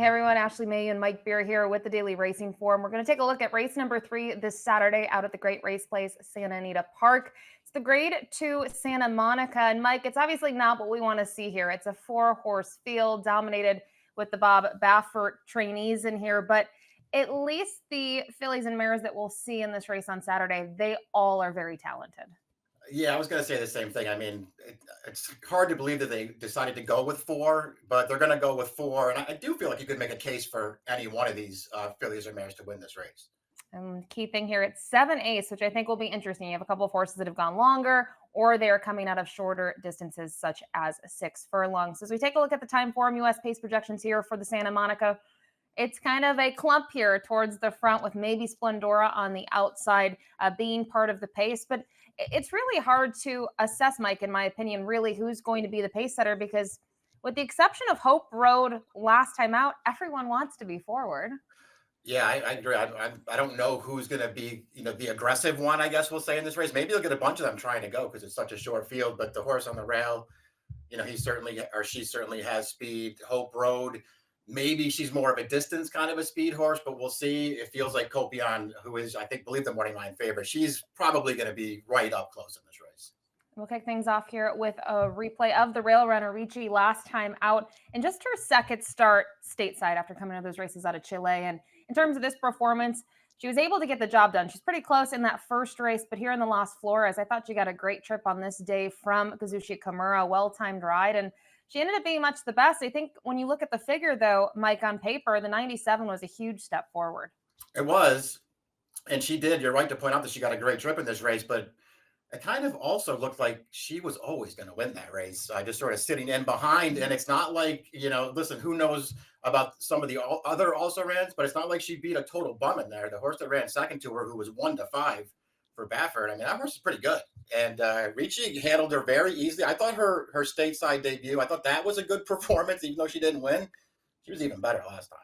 everyone, Ashley May and Mike Beer here with the Daily Racing Forum. We're going to take a look at race number 3 this Saturday out at the Great Race Place, Santa Anita Park. It's the Grade 2 Santa Monica. And Mike, it's obviously not what we want to see here. It's a 4-horse field dominated with the Bob Baffert trainees in here. But at least the fillies and mares that we'll see in this race on Saturday, they all are very talented. Yeah, I was going to say the same thing. I mean, it's hard to believe that they decided to go with 4, but they're going to go with 4. And I do feel like you could make a case for any one of these fillies or mares to win this race. And key thing here, it's 7 ace, which I think will be interesting. You have a couple of horses that have gone longer, or they are coming out of shorter distances, such as 6 furlongs. As we take a look at the time form US pace projections here for the Santa Monica, it's kind of a clump here towards the front with maybe Splendora on the outside being part of the pace. But it's really hard to assess, Mike, in my opinion, really who's going to be the pace setter, because with the exception of Hope Road last time out, everyone wants to be forward. Yeah, I agree. I don't know who's going to be, the aggressive one, I guess we'll say, in this race. Maybe you'll get a bunch of them trying to go because it's such a short field. But the horse on the rail, he certainly or she certainly has speed. Hope Road, maybe she's more of a distance kind of a speed horse, but we'll see. It feels like Copion, who is, believe the morning line favorite, she's probably going to be right up close in this race. We'll kick things off here with a replay of the Rail Runner Ricci last time out and just her second start stateside after coming to those races out of Chile. And in terms of this performance, she was able to get the job done. She's pretty close in that first race, but here in the Las Flores, I thought she got a great trip on this day from Kazushi Kimura, well-timed ride, and she ended up being much the best. I think when you look at the figure, though, Mike, on paper, the 97 was a huge step forward. It was, and she did. You're right to point out that she got a great trip in this race, but it kind of also looked like she was always going to win that race, just sort of sitting in behind. And it's not like, listen, who knows about some of the other also rans, but it's not like she beat a total bum in there. The horse that ran second to her, who was 1-5 for Baffert, I mean, that horse is pretty good. And Ricci handled her very easily. I thought her stateside debut, I thought that was a good performance, even though she didn't win. She was even better last time.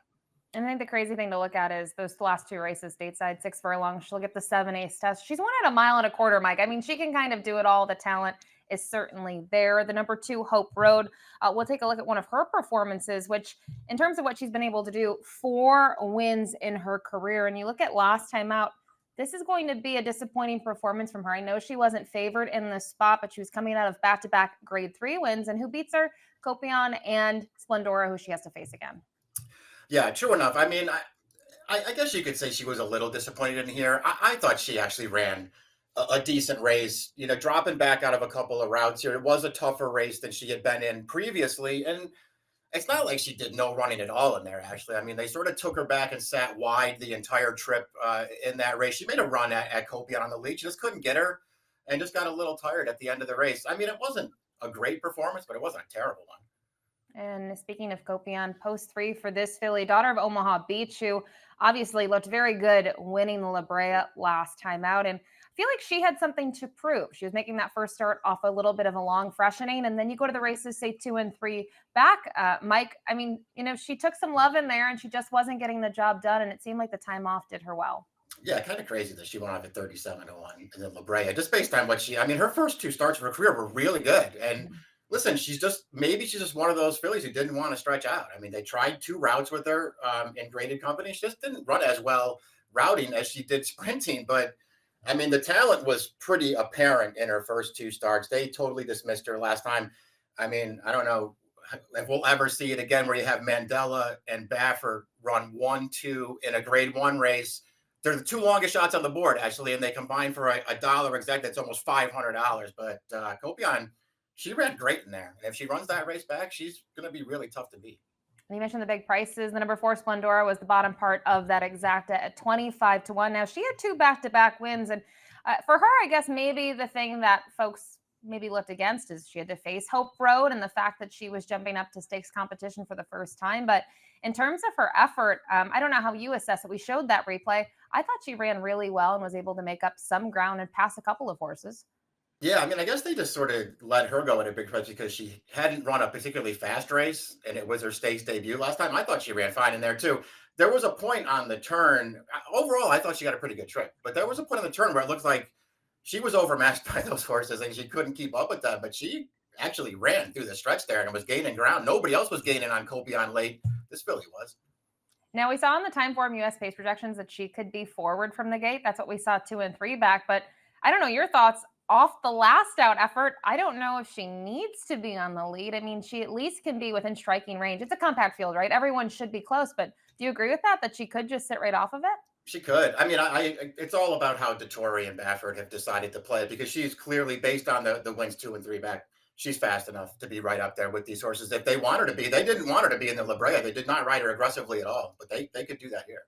And I think the crazy thing to look at is those last 2 races, stateside, 6 furlongs. She'll get the 7 ace test. She's won at 1.25 miles, Mike. I mean, she can kind of do it all. The talent is certainly there. The number 2, Hope Road. We'll take a look at one of her performances, which in terms of what she's been able to do, 4 wins in her career. And you look at last time out, this is going to be a disappointing performance from her. I know she wasn't favored in this spot, but she was coming out of back-to-back grade 3 wins. And who beats her? Copion and Splendora, who she has to face again. Yeah, true enough. I mean, I guess you could say she was a little disappointed in here. I thought she actually ran a decent race, dropping back out of a couple of routes here. It was a tougher race than she had been in previously. And it's not like she did no running at all in there, actually. I mean, they sort of took her back and sat wide the entire trip in that race. She made a run at Copion on the lead. She just couldn't get her and just got a little tired at the end of the race. I mean, it wasn't a great performance, but it wasn't a terrible one. And speaking of Copion, post 3 for this filly, daughter of Omaha Beach, who obviously looked very good winning the La Brea last time out. And I feel like she had something to prove. She was making that first start off a little bit of a long freshening. And then you go to the races, say 2 and 3 back, Mike. I mean, she took some love in there and she just wasn't getting the job done. And it seemed like the time off did her well. Yeah, kind of crazy that she went off at 37-1 in the La Brea, just based on her first 2 starts of her career were really good. And listen, she's just one of those fillies who didn't want to stretch out. I mean, they tried 2 routes with her in graded company. She just didn't run as well routing as she did sprinting. But I mean, the talent was pretty apparent in her first 2 starts. They totally dismissed her last time. I mean, I don't know if we'll ever see it again where you have Mandela and Baffert run 1-2 in a grade 1 race. They're the 2 longest shots on the board, actually, and they combine for a dollar exact. That's almost $500. But Copion, she ran great in there. And if she runs that race back, she's going to be really tough to beat. And you mentioned the big prices. The number 4, Splendora, was the bottom part of that exacta at 25-1. Now, she had 2 back-to-back wins. And for her, I guess maybe the thing that folks maybe looked against is she had to face Hope Road and the fact that she was jumping up to stakes competition for the first time. But in terms of her effort, I don't know how you assess it. We showed that replay. I thought she ran really well and was able to make up some ground and pass a couple of horses. Yeah, I mean, I guess they just sort of let her go in a big race because she hadn't run a particularly fast race, and it was her stakes debut last time. I thought she ran fine in there, too. There was a point on the turn. Overall, I thought she got a pretty good trip. But there was a point on the turn where it looked like she was overmatched by those horses, and she couldn't keep up with them. But she actually ran through the stretch there and was gaining ground. Nobody else was gaining on Copion late. This filly was. Now we saw in the time form US pace projections that she could be forward from the gate. That's what we saw 2 and 3 back. But I don't know your thoughts off the last out effort. I don't know if she needs to be on the lead. I mean, she at least can be within striking range. It's a compact field, right? Everyone should be close. But do you agree with that? That she could just sit right off of it? She could. I mean, it's all about how Dettori and Baffert have decided to play because she's clearly based on the wins 2 and 3 back. She's fast enough to be right up there with these horses. If they want her to be, they didn't want her to be in the La Brea. They did not ride her aggressively at all, but they could do that here.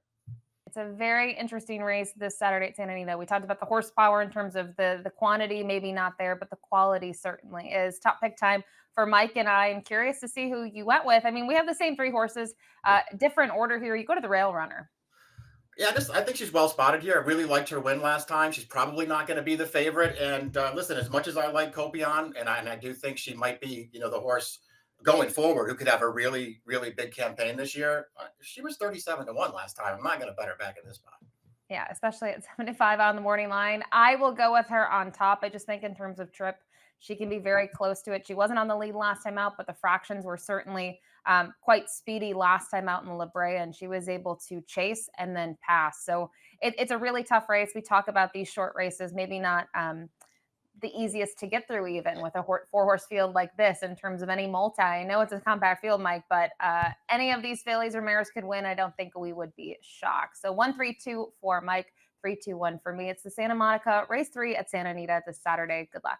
It's a very interesting race this Saturday at Santa Anita. We talked about the horsepower in terms of the quantity, maybe not there, but the quality certainly is. Top pick time for Mike and I. I'm curious to see who you went with. I mean, we have the same three horses, different order here. You go to the Rail Runner. Yeah, I think she's well spotted here. I really liked her win last time. She's probably not going to be the favorite. And listen, as much as I like Copion, and I do think she might be, the horse going forward who could have a really, really big campaign this year. She was 37-1 last time. I'm not going to bet her back in this spot. Yeah, especially at 75 on the morning line. I will go with her on top. I just think in terms of trip, she can be very close to it. She wasn't on the lead last time out, but the fractions were certainly quite speedy last time out in the La Brea, and she was able to chase and then pass. So it's a really tough race. We talk about these short races, maybe not the easiest to get through, even with a four-horse field like this in terms of any multi. I know it's a compact field, Mike, but any of these fillies or mares could win. I don't think we would be shocked. So 1-3-2 for Mike, 3-2-1 for me. It's the Santa Monica race 3 at Santa Anita this Saturday. Good luck.